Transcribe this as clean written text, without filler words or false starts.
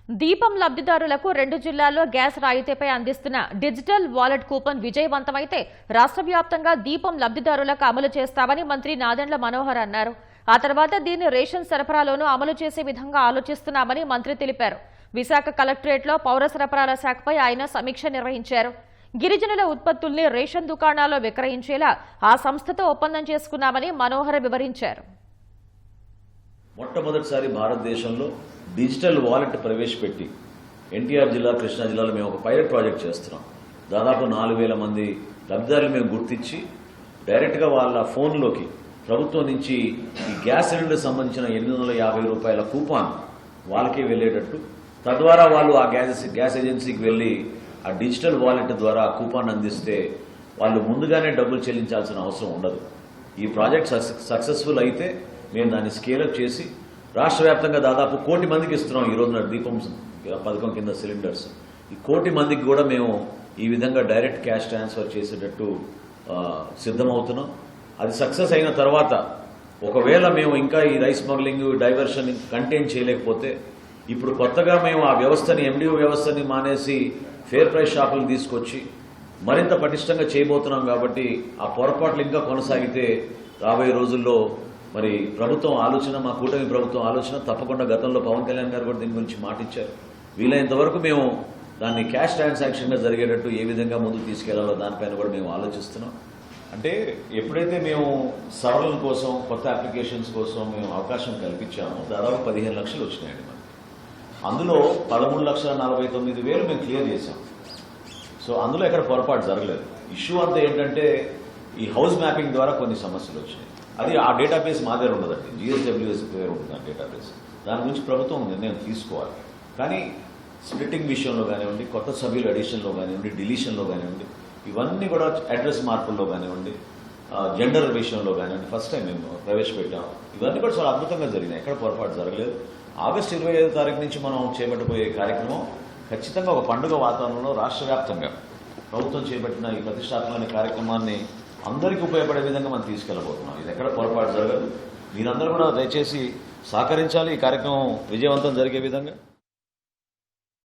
దీపం లబ్ధిదారులకు 2 జిల్లాల్లో గ్యాస్ రాయితీపై అందిస్తున్న డిజిటల్ వాలెట్ కూపన్ విజయవంతమైతే రాష్ట్ర వ్యాప్తంగా దీపం లబ్ధిదారులకు అమలు చేస్తామని మంత్రి నాదెండ్ల మనోహర్ అన్నారు. ఆ తర్వాత దీన్ని రేషన్ సరఫరాలోనూ అమలు చేసే విధంగా ఆలోచిస్తున్నామని మంత్రి తెలిపారు. విశాఖ కలెక్టరేట్లో పౌర సరఫరాల శాఖపై ఆయన సమీక్ష నిర్వహించారు. గిరిజనుల ఉత్పత్తుల్ని రేషన్ దుకాణాల్లో విక్రయించేలా ఆ సంస్థతో ఒప్పందం చేసుకున్నామని మనోహర్ వివరించారు. మొట్టమొదటిసారి భారతదేశంలో డిజిటల్ వాలెట్ ప్రవేశపెట్టి ఎన్టీఆర్ జిల్లా, కృష్ణా జిల్లాలో మేము ఒక పైలట్ ప్రాజెక్ట్ చేస్తున్నాం. దాదాపు 4,000 మంది లబ్ధిదారులు మేము గుర్తించి డైరెక్ట్గా వాళ్ళ ఫోన్లోకి ప్రభుత్వం నుంచి ఈ గ్యాస్ సిలిండర్ సంబంధించిన 850 రూపాయల కూపాన్ వాళ్ళకే వెళ్ళేటట్టు, తద్వారా వాళ్ళు ఆ గ్యాస్ ఏజెన్సీకి వెళ్ళి ఆ డిజిటల్ వాలెట్ ద్వారా ఆ కూపాన్ అందిస్తే వాళ్ళు ముందుగానే డబ్బులు చెల్లించాల్సిన అవసరం ఉండదు. ఈ ప్రాజెక్ట్ సక్సెస్ఫుల్ అయితే మేము దాన్ని స్కేలప్ చేసి రాష్ట్ర వ్యాప్తంగా దాదాపు 1 కోటి మందికి ఇస్తున్నాం. ఈ రోజున దీపం పథకం కింద సిలిండర్స్ ఈ 1 కోటి మందికి కూడా మేము ఈ విధంగా డైరెక్ట్ క్యాష్ ట్రాన్స్ఫర్ చేసేటట్టు సిద్ధమవుతున్నాం. అది సక్సెస్ అయిన తర్వాత ఒకవేళ మేము ఇంకా ఈ రైస్ స్మగ్లింగ్, డైవర్షన్ కంటైన్ చేయలేకపోతే ఇప్పుడు కొత్తగా మేము ఆ వ్యవస్థని, ఎండిఓ వ్యవస్థని మానేసి ఫేర్ ప్రైస్ షాపులు తీసుకొచ్చి మరింత పటిష్టంగా చేయబోతున్నాం. కాబట్టి ఆ పొరపాట్లు ఇంకా కొనసాగితే రాబోయే రోజుల్లో మరి ప్రభుత్వం ఆలోచన, మా కూటమి ప్రభుత్వం ఆలోచన తప్పకుండా, గతంలో పవన్ కళ్యాణ్ గారు కూడా దీని గురించి మాటిచ్చారు, వీలైనంత వరకు మేము దాన్ని క్యాష్ ట్రాన్సాక్షన్గా జరిగేటట్టు ఏ విధంగా ముందుకు తీసుకెళ్లాలో దానిపైన కూడా మేము ఆలోచిస్తున్నాం. అంటే ఎప్పుడైతే మేము సవరణ కోసం, కొత్త అప్లికేషన్స్ కోసం మేము అవకాశం కల్పించామో దాదాపు 15 లక్షలు వచ్చినాయండి మనకి. అందులో 13,49,000 మేము క్లియర్ చేశాం. సో అందులో ఎక్కడ పొరపాటు జరగలేదు. ఇష్యూ అంతా ఏంటంటే ఈ హౌస్ మ్యాపింగ్ ద్వారా కొన్ని సమస్యలు వచ్చినాయి. అది ఆ డేటాబేస్ మా దగ్గర ఉండదండి, GSWS దగ్గర ఉంటుంది ఆ డేటాబేస్. దాని గురించి ప్రభుత్వం నిర్ణయం తీసుకోవాలి. కానీ స్ప్లిట్టింగ్ విషయంలో కానివ్వండి, కొత్త సభ్యుల అడిషన్లో కానివ్వండి, డిలీషన్లో కానివ్వండి, ఇవన్నీ కూడా అడ్రస్ మార్పుల్లో కానివ్వండి, జెండర్ విషయంలో కానివ్వండి ఫస్ట్ టైం మేము ప్రవేశపెట్టాం. ఇవన్నీ కూడా చాలా అద్భుతంగా జరిగినాయి, ఎక్కడ పొరపాటు జరగలేదు. ఆగస్టు 25వ తారీఖు నుంచి మనం చేపట్టబోయే కార్యక్రమం ఖచ్చితంగా ఒక పండుగ వాతావరణంలో రాష్ట్ర వ్యాప్తంగా ప్రభుత్వం చేపట్టిన ఈ ప్రతిష్టాత్మక కార్యక్రమాన్ని అందరికీ ఉపయోగపడే విధంగా మనం తీసుకెళ్లబోతున్నాం. ఇది ఎక్కడ పొరపాటు జరగదు. మీరందరూ కూడా దయచేసి సహకరించాలి ఈ కార్యక్రమం విజయవంతం జరిగే విధంగా.